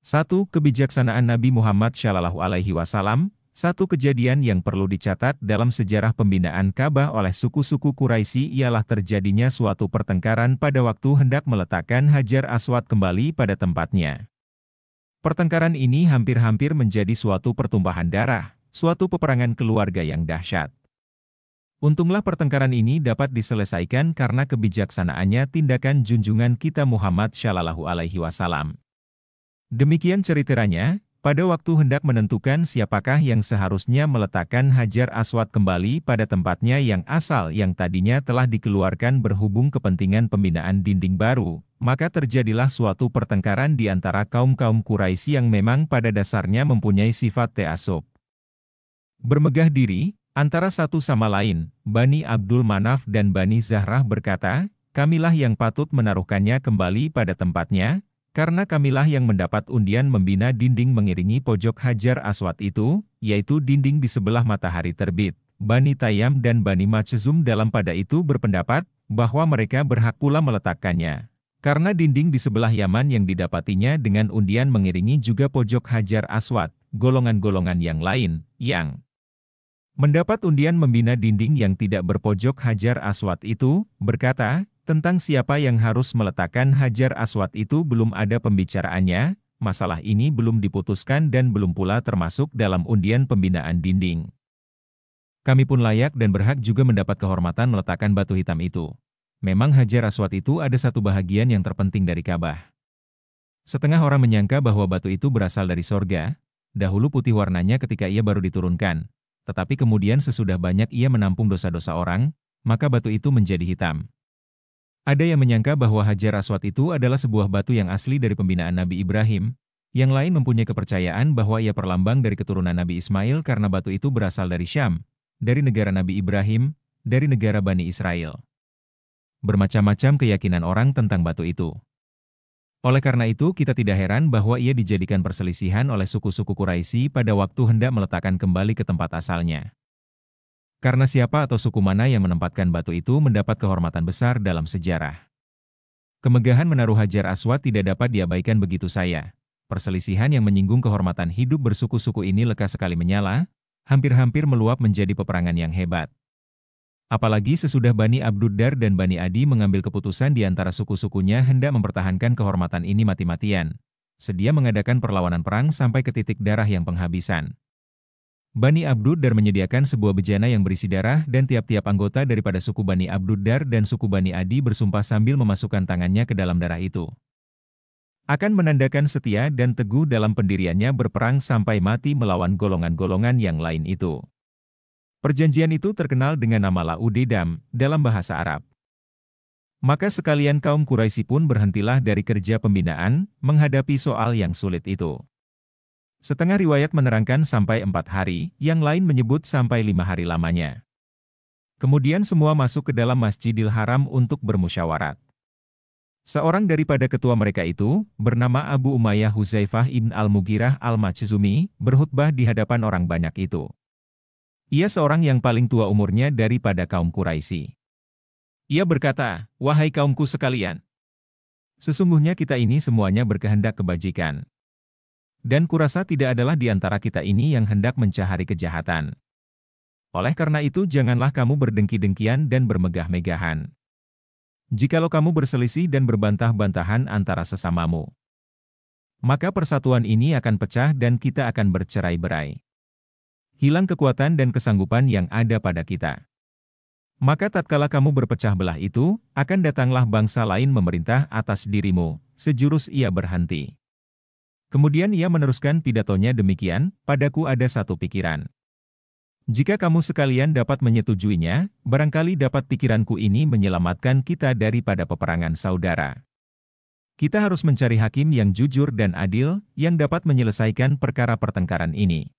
Satu kebijaksanaan Nabi Muhammad Shallallahu Alaihi Wasallam. Satu kejadian yang perlu dicatat dalam sejarah pembinaan Ka'bah oleh suku-suku Quraisy ialah terjadinya suatu pertengkaran pada waktu hendak meletakkan Hajar Aswad kembali pada tempatnya. Pertengkaran ini hampir-hampir menjadi suatu pertumpahan darah, suatu peperangan keluarga yang dahsyat. Untunglah pertengkaran ini dapat diselesaikan karena kebijaksanaannya tindakan junjungan kita Muhammad Shallallahu Alaihi Wasallam. Demikian ceritanya. Pada waktu hendak menentukan siapakah yang seharusnya meletakkan Hajar Aswad kembali pada tempatnya yang asal yang tadinya telah dikeluarkan berhubung kepentingan pembinaan dinding baru, maka terjadilah suatu pertengkaran di antara kaum-kaum Quraisy yang memang pada dasarnya mempunyai sifat ta'assub. Bermegah diri, antara satu sama lain, Bani Abdul Manaf dan Bani Zahrah berkata, kamilah yang patut menaruhkannya kembali pada tempatnya, karena kamilah yang mendapat undian membina dinding mengiringi pojok Hajar Aswad itu, yaitu dinding di sebelah matahari terbit. Bani Tayyam dan Bani Makhzum dalam pada itu berpendapat, bahwa mereka berhak pula meletakkannya. Karena dinding di sebelah Yaman yang didapatinya dengan undian mengiringi juga pojok Hajar Aswad, golongan-golongan yang lain, yang mendapat undian membina dinding yang tidak berpojok Hajar Aswad itu, berkata, tentang siapa yang harus meletakkan Hajar Aswad itu belum ada pembicaraannya, masalah ini belum diputuskan dan belum pula termasuk dalam undian pembinaan dinding. Kami pun layak dan berhak juga mendapat kehormatan meletakkan batu hitam itu. Memang Hajar Aswad itu ada satu bahagian yang terpenting dari Ka'bah. Setengah orang menyangka bahwa batu itu berasal dari sorga, dahulu putih warnanya ketika ia baru diturunkan, tetapi kemudian sesudah banyak ia menampung dosa-dosa orang, maka batu itu menjadi hitam. Ada yang menyangka bahwa Hajar Aswad itu adalah sebuah batu yang asli dari pembinaan Nabi Ibrahim, yang lain mempunyai kepercayaan bahwa ia perlambang dari keturunan Nabi Ismail karena batu itu berasal dari Syam, dari negara Nabi Ibrahim, dari negara Bani Israel. Bermacam-macam keyakinan orang tentang batu itu. Oleh karena itu kita tidak heran bahwa ia dijadikan perselisihan oleh suku-suku Quraisy pada waktu hendak meletakkan kembali ke tempat asalnya. Karena siapa atau suku mana yang menempatkan batu itu mendapat kehormatan besar dalam sejarah. Kemegahan menaruh Hajar Aswad tidak dapat diabaikan begitu saja. Perselisihan yang menyinggung kehormatan hidup bersuku-suku ini lekas sekali menyala, hampir-hampir meluap menjadi peperangan yang hebat. Apalagi sesudah Bani Abduddar dan Bani Adi mengambil keputusan di antara suku-sukunya hendak mempertahankan kehormatan ini mati-matian, sedia mengadakan perlawanan perang sampai ke titik darah yang penghabisan. Bani Abduddar menyediakan sebuah bejana yang berisi darah dan tiap-tiap anggota daripada suku Bani Abduddar dan suku Bani Adi bersumpah sambil memasukkan tangannya ke dalam darah itu. Akan menandakan setia dan teguh dalam pendiriannya berperang sampai mati melawan golongan-golongan yang lain itu. Perjanjian itu terkenal dengan nama La'udedam dalam bahasa Arab. Maka sekalian kaum Quraisy pun berhentilah dari kerja pembinaan, menghadapi soal yang sulit itu. Setengah riwayat menerangkan sampai 4 hari, yang lain menyebut sampai 5 hari lamanya. Kemudian semua masuk ke dalam Masjidil Haram untuk bermusyawarat. Seorang daripada ketua mereka itu, bernama Abu Umayyah Huzaifah ibn al-Mughirah al-Makhzumi, berkhutbah di hadapan orang banyak itu. Ia seorang yang paling tua umurnya daripada kaum Quraisy. Ia berkata, wahai kaumku sekalian, sesungguhnya kita ini semuanya berkehendak kebajikan. Dan kurasa tidak adalah di antara kita ini yang hendak mencari kejahatan. Oleh karena itu janganlah kamu berdengki-dengkian dan bermegah-megahan. Jikalau kamu berselisih dan berbantah-bantahan antara sesamamu, maka persatuan ini akan pecah dan kita akan bercerai-berai. Hilang kekuatan dan kesanggupan yang ada pada kita. Maka tatkala kamu berpecah belah itu, akan datanglah bangsa lain memerintah atas dirimu. Sejurus ia berhenti. Kemudian ia meneruskan pidatonya demikian, padaku ada satu pikiran. Jika kamu sekalian dapat menyetujuinya, barangkali dapat pikiranku ini menyelamatkan kita daripada peperangan saudara. Kita harus mencari hakim yang jujur dan adil, yang dapat menyelesaikan perkara pertengkaran ini.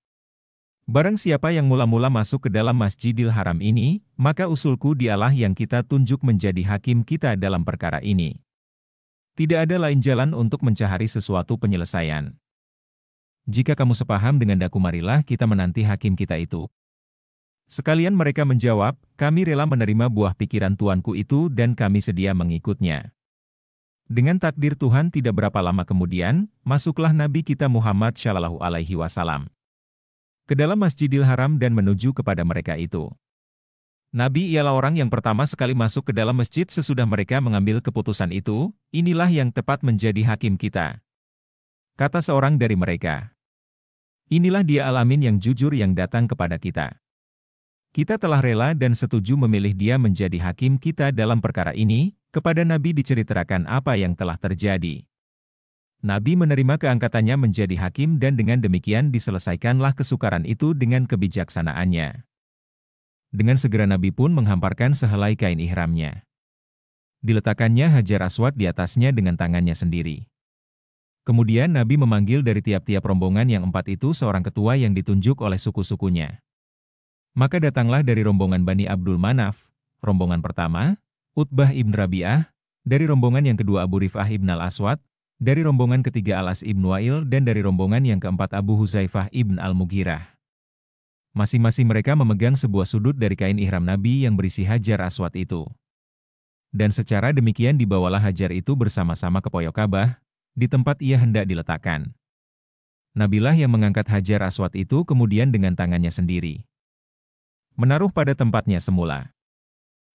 Barang siapa yang mula-mula masuk ke dalam Masjidil Haram ini, maka usulku dialah yang kita tunjuk menjadi hakim kita dalam perkara ini. Tidak ada lain jalan untuk mencari sesuatu penyelesaian. Jika kamu sepaham dengan daku, marilah kita menanti hakim kita itu. Sekalian mereka menjawab, kami rela menerima buah pikiran tuanku itu dan kami sedia mengikutnya. Dengan takdir Tuhan tidak berapa lama kemudian, masuklah Nabi kita Muhammad Shallallahu Alaihi Wasallam ke dalam Masjidil Haram dan menuju kepada mereka itu. Nabi ialah orang yang pertama sekali masuk ke dalam masjid sesudah mereka mengambil keputusan itu, inilah yang tepat menjadi hakim kita. Kata seorang dari mereka. Inilah dia Al-Amin yang jujur yang datang kepada kita. Kita telah rela dan setuju memilih dia menjadi hakim kita dalam perkara ini, kepada Nabi diceritakan apa yang telah terjadi. Nabi menerima keangkatannya menjadi hakim dan dengan demikian diselesaikanlah kesukaran itu dengan kebijaksanaannya. Dengan segera Nabi pun menghamparkan sehelai kain ihramnya. Diletakkannya Hajar Aswad di atasnya dengan tangannya sendiri. Kemudian Nabi memanggil dari tiap-tiap rombongan yang 4 itu seorang ketua yang ditunjuk oleh suku-sukunya. Maka datanglah dari rombongan Bani Abdul Manaf, rombongan pertama, Utbah ibn Rabi'ah, dari rombongan yang kedua Abu Rif'ah ibn al-Aswad, dari rombongan ketiga Al-As ibn Wa'il dan dari rombongan yang keempat Abu Huzaifah ibn al-Mughirah. Masing-masing mereka memegang sebuah sudut dari kain ihram Nabi yang berisi Hajar Aswad itu. Dan secara demikian dibawalah Hajar itu bersama-sama ke Poyok Ka'bah, di tempat ia hendak diletakkan. Nabilah yang mengangkat Hajar Aswad itu kemudian dengan tangannya sendiri menaruh pada tempatnya semula.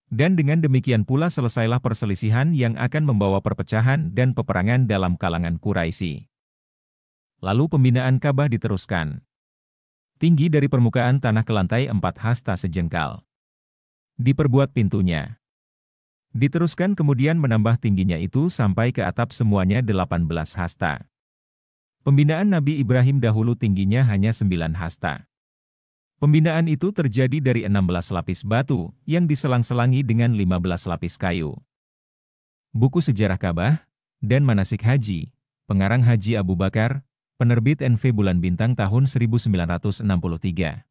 Dan dengan demikian pula selesailah perselisihan yang akan membawa perpecahan dan peperangan dalam kalangan Quraisy. Lalu pembinaan Ka'bah diteruskan. Tinggi dari permukaan tanah ke lantai 4 hasta sejengkal. Diperbuat pintunya. Diteruskan kemudian menambah tingginya itu sampai ke atap semuanya 18 hasta. Pembinaan Nabi Ibrahim dahulu tingginya hanya 9 hasta. Pembinaan itu terjadi dari 16 lapis batu, yang diselang-selangi dengan 15 lapis kayu. Buku Sejarah Ka'bah dan Manasik Haji, pengarang Haji Abu Bakar, penerbit NV Bulan Bintang tahun 1963.